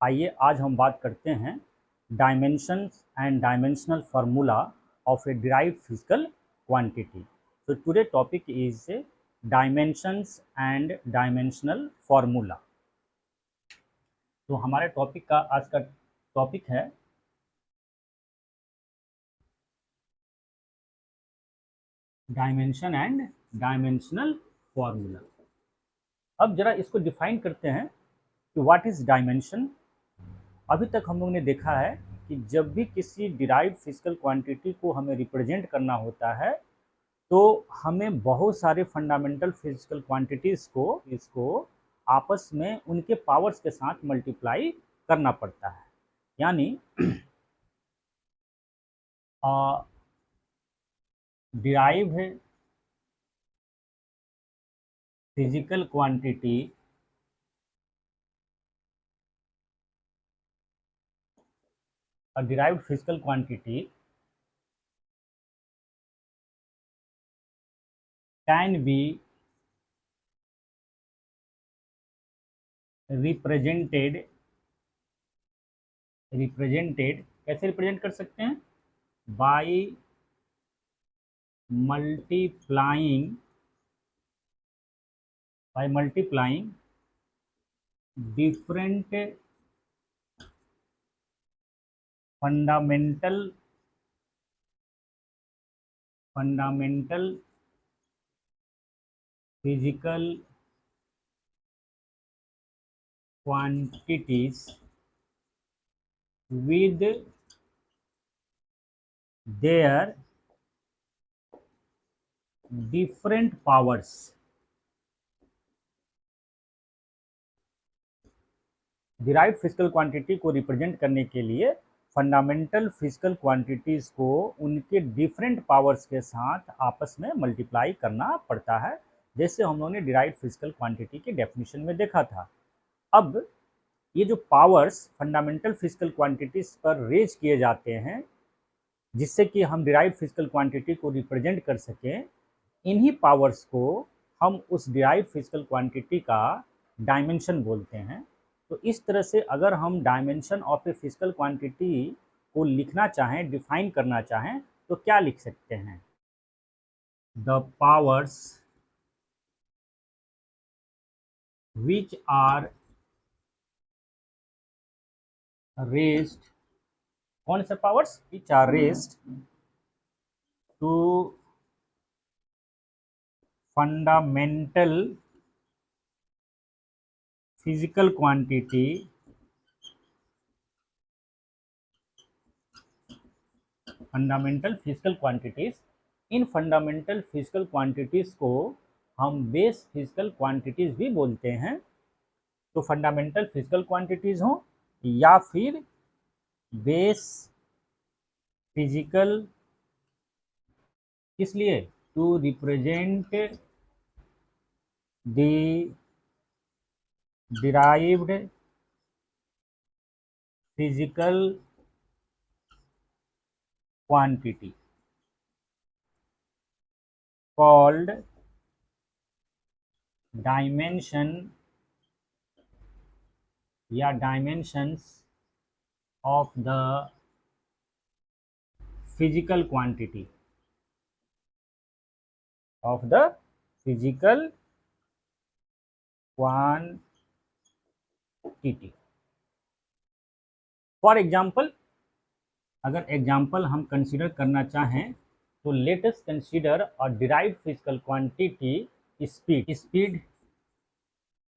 आइए आज हम बात करते हैं dimensions and dimensional formula of a derived physical quantity. तो today topic is dimensions and dimensional formula. तो हमारे टॉपिक का आज का टॉपिक है डायमेंशन एंड डायमेंशनल फार्मूला। अब जरा इसको डिफाइन करते हैं कि व्हाट इज डायमेंशन। अभी तक हम लोगों ने देखा है कि जब भी किसी डिराइव्ड फिजिकल क्वांटिटी को हमें रिप्रेजेंट करना होता है तो हमें बहुत सारे फंडामेंटल फिजिकल क्वांटिटीज़ को इसको आपस में उनके पावर्स के साथ मल्टीप्लाई करना पड़ता है। यानी derive physical quantity a derived physical quantity can be represented कैसे रिप्रेजेंट कर सकते हैं? By multiplying different fundamental physical quantities with their different powers। Derived physical quantity को रिप्रेजेंट करने के लिए फंडामेंटल फिजिकल क्वांटिटीज़ को उनके डिफरेंट पावर्स के साथ आपस में मल्टीप्लाई करना पड़ता है, जैसे हम लोगों ने डिराइव्ड फिजिकल क्वांटिटी के डेफिनेशन में देखा था। अब ये जो पावर्स फंडामेंटल फिजिकल क्वांटिटीज़ पर रेज किए जाते हैं जिससे कि हम डिराइव्ड फिजिकल क्वांटिटी को रिप्रेजेंट कर सकें, इन्हीं पावर्स को हम उस डिराइव्ड फिजिकल क्वांटिटी का डायमेंशन बोलते हैं। तो इस तरह से अगर हम dimension of a physical quantity को लिखना चाहें, डिफाइन करना चाहें, तो क्या लिख सकते हैं? The powers which are raised, कौन से powers? Which are raised to fundamental physical quantity fundamental physical quantities. इन फंडामेंटल फिजिकल क्वांटिटीज को हम बेस फिजिकल क्वांटिटीज भी बोलते हैं। तो फंडामेंटल फिजिकल क्वांटिटीज हो या फिर बेस फिजिकल, इसलिए to represent the derived physical quantity called dimension या dimensions of the physical quantity for example, अगर एग्जाम्पल हम कंसिडर करना चाहें तो let us consider a derived physical quantity speed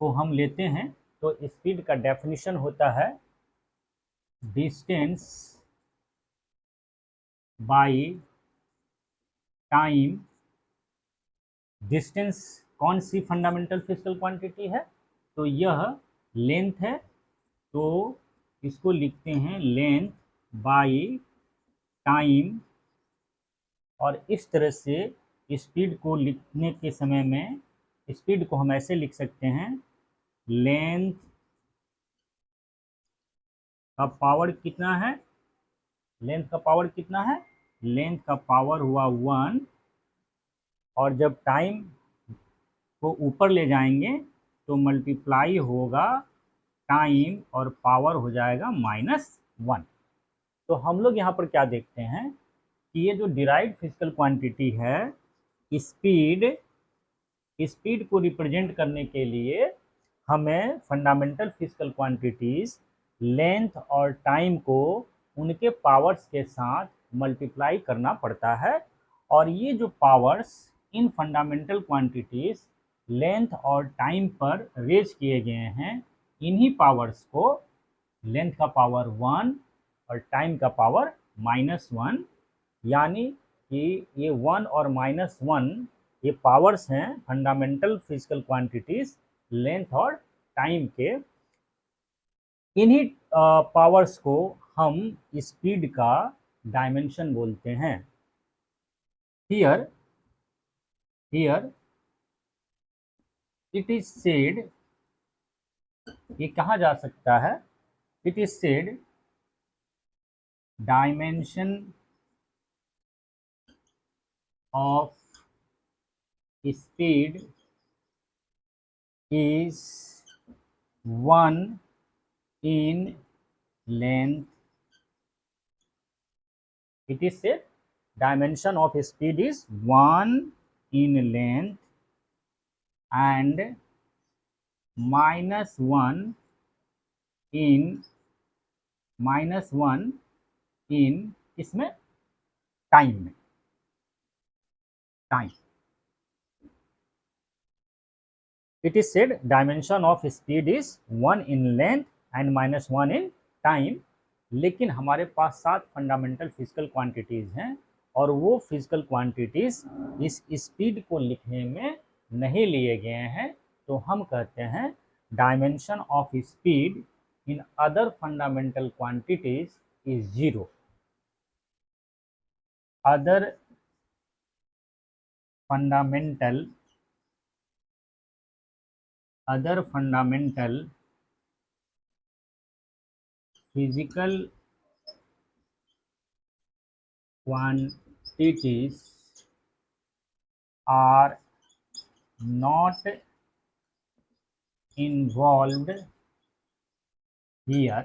को हम लेते हैं। तो स्पीड का डेफिनेशन होता है डिस्टेंस बाय टाइम। डिस्टेंस कौन सी फंडामेंटल फिजिकल क्वांटिटी है? तो यह लेंथ है, तो इसको लिखते हैं लेंथ बाय टाइम। और इस तरह से स्पीड को लिखने के समय में स्पीड को हम ऐसे लिख सकते हैं, लेंथ का पावर कितना है? लेंथ का पावर कितना है? लेंथ का पावर हुआ 1, और जब टाइम को ऊपर ले जाएंगे तो मल्टीप्लाई होगा टाइम और पावर हो जाएगा -1। तो हम लोग यहाँ पर क्या देखते हैं कि ये जो डिराइव्ड फिजिकल क्वांटिटी है, स्पीड, स्पीड को रिप्रेजेंट करने के लिए हमें फंडामेंटल फिजिकल क्वांटिटीज लेंथ और टाइम को उनके पावर्स के साथ मल्टीप्लाई करना पड़ता है। और ये जो powers in fundamental quantities length और टाइम पर रेज किए गए हैं, इन्हीं पावर्स को, लेंथ का पावर 1 और टाइम का पावर -1, यानी कि ये 1 और -1 ये पावर्स हैं फंडामेंटल फिजिकल क्वांटिटीज लेंथ और टाइम के। इन्हीं पावर्स को हम स्पीड का डायमेंशन बोलते हैं। हियर इट इज सेड, ये कहा जा सकता है, it is said dimension of speed is 1 in length. It is said dimension of speed is 1 in length and -1 in इसमें टाइम में, time. It is said dimension of speed is 1 in length and -1 in time। लेकिन हमारे पास 7 fundamental physical quantities हैं और वो physical quantities इस speed को लिखने में नहीं लिए गए हैं, तो हम कहते हैं dimension of speed in other fundamental quantities is 0। Other fundamental physical quantities are not involved here।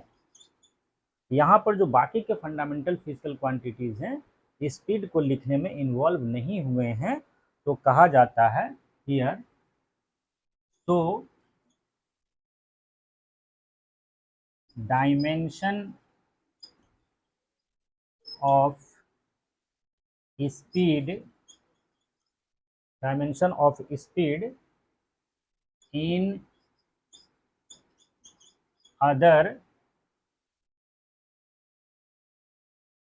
यहाँ पर जो बाकी के फंडामेंटल फिजिकल क्वांटिटीज हैं स्पीड को लिखने में इन्वॉल्व नहीं हुए हैं, तो कहा जाता है हियर। तो dimension of speed in other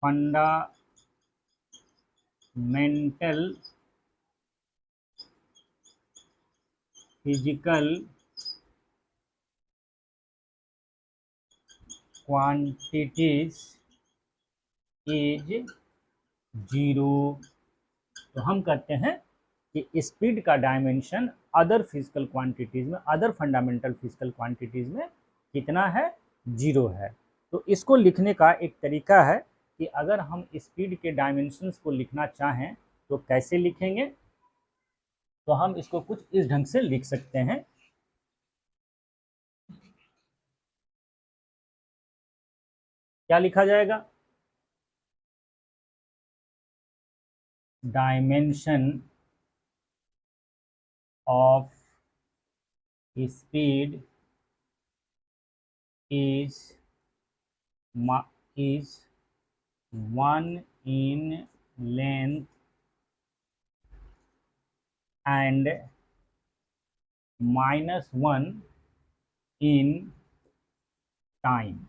fundamental physical quantities is 0। तो हम कहते हैं कि स्पीड का डायमेंशन अदर फिजिकल क्वांटिटीज में, अदर फंडामेंटल फिजिकल क्वांटिटीज में कितना है? 0 है। तो इसको लिखने का एक तरीका है कि अगर हम स्पीड के डायमेंशंस को लिखना चाहें तो कैसे लिखेंगे, तो हम इसको कुछ इस ढंग से लिख सकते हैं। क्या लिखा जाएगा? Dimension of speed is 1 in length and -1 in time.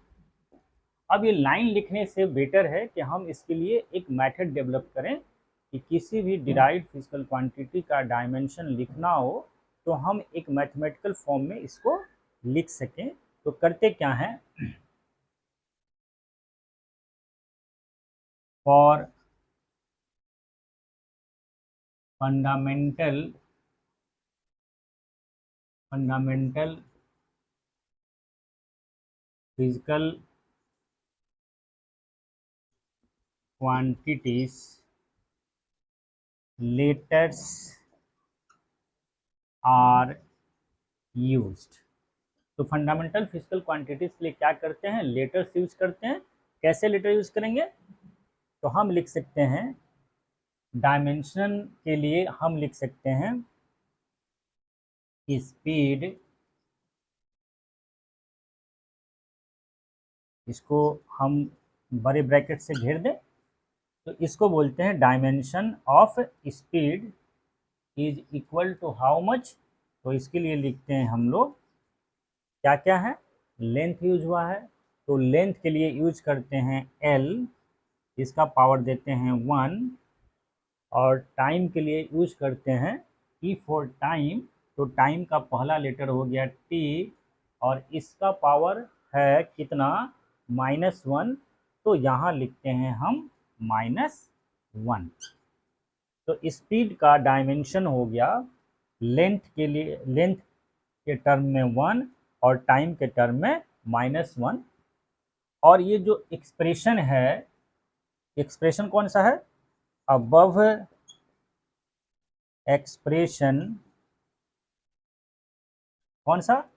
अब ये लाइन लिखने से बेटर है कि हम इसके लिए एक मेथड डेवलप करें कि किसी भी डिराइव्ड फिजिकल क्वांटिटी का डायमेंशन लिखना हो तो हम एक मैथमेटिकल फॉर्म में इसको लिख सकें। तो करते क्या हैं, for fundamental physical quantities letters are used. तो फंडामेंटल फिजिकल क्वांटिटीज के लिए क्या करते हैं, लेटर्स यूज करते हैं। कैसे लेटर यूज करेंगे, तो हम लिख सकते हैं डायमेंशन के लिए हम लिख सकते हैं स्पीड, इसको हम बड़े ब्रैकेट से घेर दें, तो इसको बोलते हैं dimension of speed is equal to how much. तो इसके लिए लिखते हैं हम लोग क्या क्या है, लेंथ यूज हुआ है, तो लेंथ के लिए यूज करते हैं L, इसका पावर देते हैं 1, और टाइम के लिए यूज करते हैं T फॉर टाइम, तो टाइम का पहला लेटर हो गया T, और इसका पावर है कितना, -1, तो यहाँ लिखते हैं हम -1। तो स्पीड का डायमेंशन हो गया लेंथ के लिए, लेंथ के टर्म में 1 और टाइम के टर्म में -1। और ये जो एक्सप्रेशन है, एक्सप्रेशन कौन सा है, अबव एक्सप्रेशन कौन सा,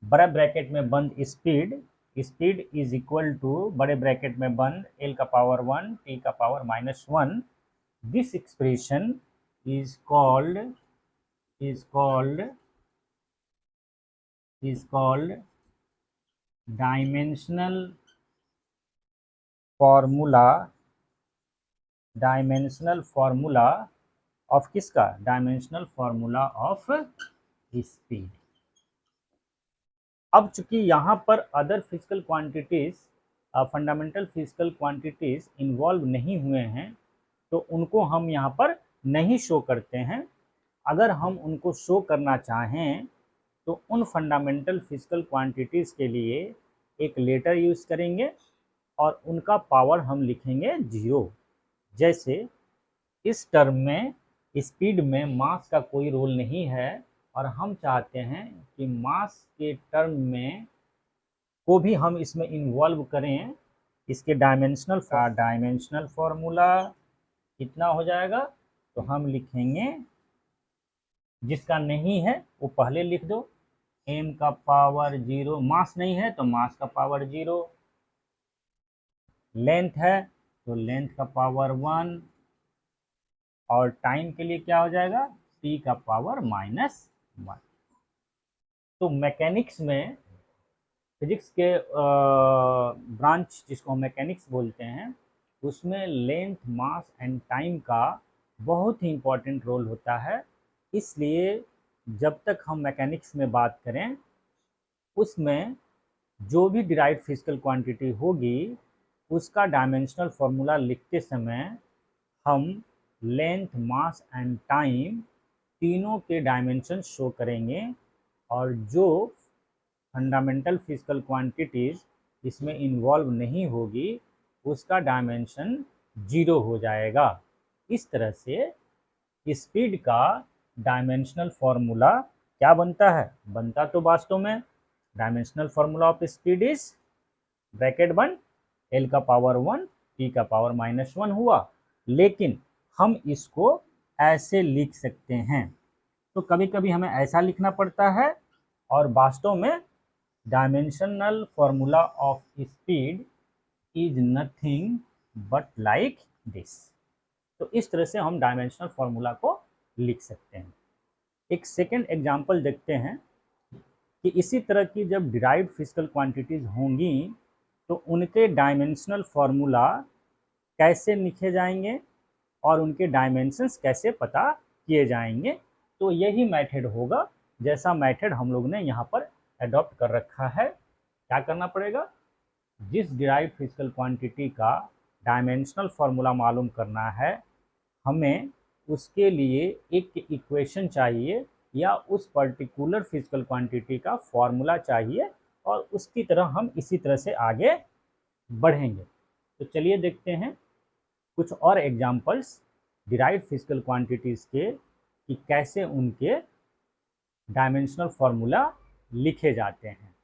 बड़े ब्रैकेट में बंद speed, speed is equal to बड़े ब्रैकेट में बंद L का पावर 1 T का power -1। This expression is called dimensional formula of किसका, डायमेंशनल फॉर्मूला ऑफ स्पीड। अब चूंकि यहाँ पर other physical quantities, fundamental physical quantities involve नहीं हुए हैं, तो उनको हम यहाँ पर नहीं शो करते हैं। अगर हम उनको शो करना चाहें तो उन फंडामेंटल फिजिकल क्वांटिटीज़ के लिए एक लेटर यूज़ करेंगे और उनका पावर हम लिखेंगे 0। जैसे इस टर्म में स्पीड में मास का कोई रोल नहीं है, और हम चाहते हैं कि मास के टर्म में को भी हम इसमें इन्वॉल्व करें। इसके डायमेंशनल फॉर्मूला कितना हो जाएगा, तो हम लिखेंगे, जिसका नहीं है वो पहले लिख दो, m का पावर 0, मास नहीं है तो मास का पावर 0, लेंथ है तो लेंथ का पावर 1, और टाइम के लिए क्या हो जाएगा, t का पावर -1। तो मैकेनिक्स में, फिजिक्स के ब्रांच जिसको हम मैकेनिक्स बोलते हैं, उसमें लेंथ, मास एंड टाइम का बहुत ही इम्पोर्टेंट रोल होता है। इसलिए जब तक हम मैकेनिक्स में बात करें, उसमें जो भी डिराइव्ड फिजिकल क्वांटिटी होगी उसका डायमेंशनल फॉर्मूला लिखते समय हम लेंथ, मास एंड टाइम तीनों के डायमेंशन शो करेंगे, और जो फंडामेंटल फिजिकल क्वांटिटीज़ इसमें इन्वॉल्व नहीं होगी उसका डायमेंशन 0 हो जाएगा। इस तरह से स्पीड का डायमेंशनल फॉर्मूला क्या बनता है, बनता तो वास्तव में dimensional formula of speed is bracket 1 L का पावर 1 T का पावर -1 हुआ, लेकिन हम इसको ऐसे लिख सकते हैं। तो कभी कभी हमें ऐसा लिखना पड़ता है, और वास्तव में dimensional formula of speed is nothing but like this. तो इस तरह से हम डायमेंशनल फॉर्मूला को लिख सकते हैं। एक सेकेंड एग्जाम्पल देखते हैं कि इसी तरह की जब डिराइव्ड फिजिकल क्वांटिटीज़ होंगी तो उनके डायमेंशनल फॉर्मूला कैसे लिखे जाएंगे और उनके डायमेंशंस कैसे पता किए जाएंगे। तो यही मेथड होगा जैसा मेथड हम लोग ने यहाँ पर अडॉप्ट कर रखा है। क्या करना पड़ेगा, जिस डिराइव्ड फिजिकल क्वांटिटी का डायमेंशनल फॉर्मूला मालूम करना है, हमें उसके लिए एक इक्वेशन चाहिए या उस पर्टिकुलर फिजिकल क्वांटिटी का फॉर्मूला चाहिए, और उसकी तरह हम इसी तरह से आगे बढ़ेंगे। तो चलिए देखते हैं कुछ और एग्जांपल्स डिराइव्ड फिजिकल क्वांटिटीज़ के, कि कैसे उनके डायमेंशनल फॉर्मूला लिखे जाते हैं।